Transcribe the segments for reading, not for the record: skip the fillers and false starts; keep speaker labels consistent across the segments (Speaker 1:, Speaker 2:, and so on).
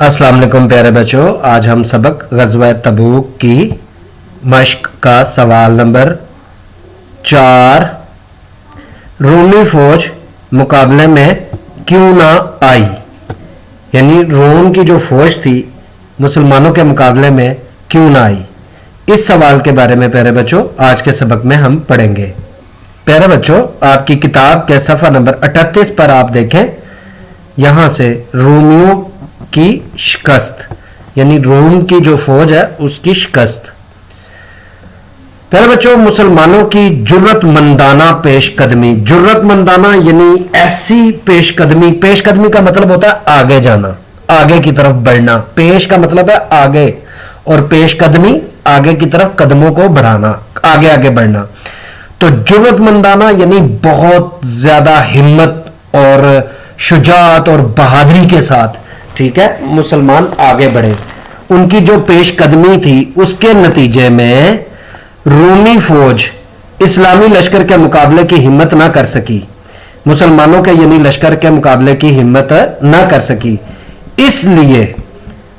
Speaker 1: अस्सलाम वालेकुम प्यारे बच्चों, आज हम सबक ग़ज़वा तबूक की मश्क का सवाल नंबर 4। रोमी फौज मुकाबले में क्यों ना आई, यानी रोम की जो फौज थी मुसलमानों के मुकाबले में क्यों ना आई, इस सवाल के बारे में प्यारे बच्चों आज के सबक में हम पढ़ेंगे। प्यारे बच्चों, आपकी किताब के सफ़ा नंबर 38 पर आप देखें, यहां से रोमियों की शिकस्त, यानी रोम की जो फौज है उसकी शिकस्त। पहले बच्चों, मुसलमानों की जुर्रतमंदाना पेशकदमी। जुर्रतमंदाना यानी ऐसी पेशकदमी। पेशकदमी का मतलब होता है आगे जाना, आगे की तरफ बढ़ना। पेश का मतलब है आगे और पेशकदमी आगे की तरफ कदमों को बढ़ाना, आगे आगे बढ़ना। तो जुर्रतमंदाना यानी बहुत ज्यादा हिम्मत और शुजाअत और बहादुरी के साथ, ठीक है, मुसलमान आगे बढ़े। उनकी जो पेशकदमी थी उसके नतीजे में रोमी फौज इस्लामी लश्कर के मुकाबले की हिम्मत ना कर सकी, मुसलमानों के यानी लश्कर के मुकाबले की हिम्मत ना कर सकी। इसलिए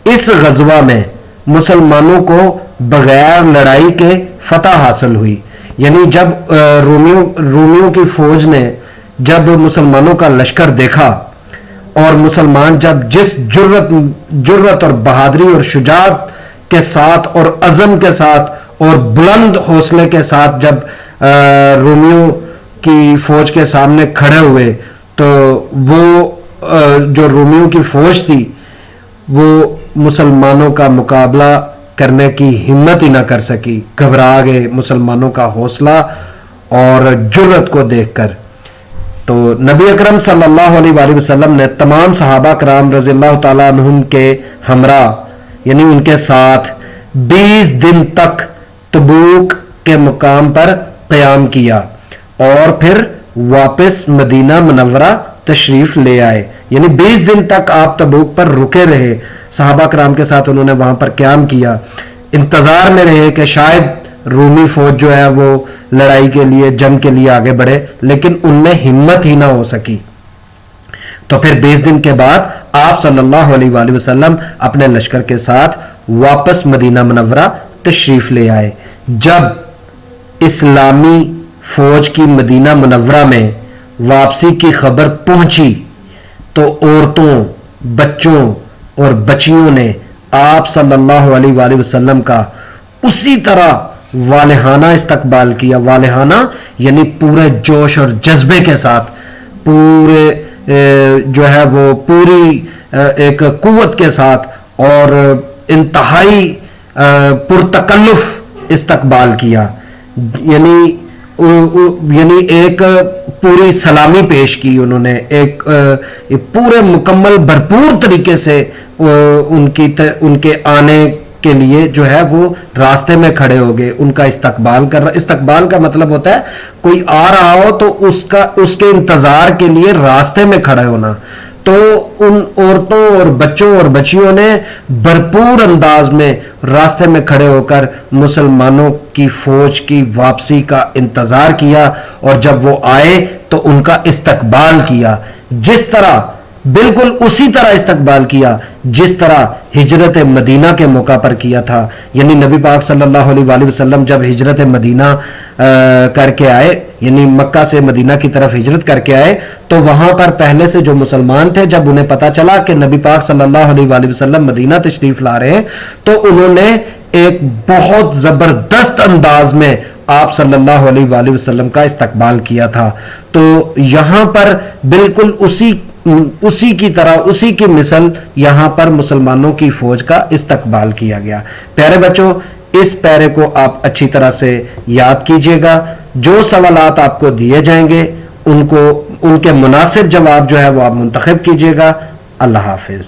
Speaker 1: इस ग़ज़वा में मुसलमानों को बगैर लड़ाई के फतह हासिल हुई। यानी जब रोमियों की फौज ने जब मुसलमानों का लश्कर देखा और मुसलमान जब जिस जुर्रत और बहादुरी और शुजाअत के साथ और अज़म के साथ और बुलंद हौसले के साथ जब रोमियों की फौज के सामने खड़े हुए, तो वो जो रोमियों की फौज थी वो मुसलमानों का मुकाबला करने की हिम्मत ही ना कर सकी। घबरा गए मुसलमानों का हौसला और जुर्रत को देखकर। तो नबी अकरम सल्लल्लाहु अलैहि वसल्लम ने तमाम सहाबा कराम रज़ियल्लाहु ताला अन्हुम के हमरा यानी उनके साथ 20 दिन तक तबूक के मुकाम पर क़याम किया और फिर वापस मदीना मुनव्वरा तशरीफ ले आए। यानी 20 दिन तक आप तबूक पर रुके रहे, सहाबा कराम के साथ उन्होंने वहां पर क़याम किया, इंतजार में रहे कि शायद रूमी फौज जो है वो लड़ाई के लिए, जंग के लिए आगे बढ़े, लेकिन उनमें हिम्मत ही ना हो सकी। तो फिर 20 दिन के बाद आप सल्लल्लाहु अलैहि वसल्लम अपने लश्कर के साथ वापस मदीना मुनव्वरा तशरीफ ले आए। जब इस्लामी फौज की मदीना मुनव्वरा में वापसी की खबर पहुंची तो औरतों, बच्चों और बच्चियों ने आप सल्लल्लाहु अलैहि वसल्लम का उसी तरह वालिहाना इस्तकबाल किया। वालिहाना यानी पूरे जोश और जज्बे के साथ, पूरे जो है वो पूरी एक कुव्वत के साथ और इंतहाई पुरतकल्लुफ इस्तकबाल किया। यानी एक पूरी सलामी पेश की उन्होंने, एक पूरे मुकम्मल भरपूर तरीके से उनके आने के लिए जो है वो रास्ते में खड़े हो गए, उनका इस्तकबाल कर रहा। इस्तकबाल का मतलब होता है कोई आ रहा हो तो उसके इंतजार के लिए रास्ते में खड़े होना। तो उन औरतों और बच्चों और बच्चियों ने भरपूर अंदाज में रास्ते में खड़े होकर मुसलमानों की फौज की वापसी का इंतजार किया और जब वो आए तो उनका इस्तकबाल किया। जिस तरह, बिल्कुल उसी तरह इस्तकबाल किया जिस तरह हिजरत मदीना के मौका पर किया था। यानी नबी पाक सल्लल्लाहु अलैहि वसल्लम जब हिजरत मदीना करके आए, यानी मक्का से मदीना की तरफ हिजरत करके आए, तो वहां पर पहले से जो मुसलमान थे, जब उन्हें पता चला कि नबी पाक सल्लल्लाहु अलैहि वसल्लम मदीना तशरीफ ला रहे हैं, तो उन्होंने एक बहुत जबरदस्त अंदाज में आप सल्लल्लाहु अलैहि वसल्लम का इस्तकबाल किया था। तो यहां पर बिल्कुल उसी की तरह, उसी की मिसल यहां पर मुसलमानों की फौज का इस्तकबाल किया गया। प्यारे बच्चों, इस पैरे को आप अच्छी तरह से याद कीजिएगा। जो सवालात आपको दिए जाएंगे उनके मुनासिब जवाब जो है वो आप मुंतखब कीजिएगा। अल्लाह हाफिज।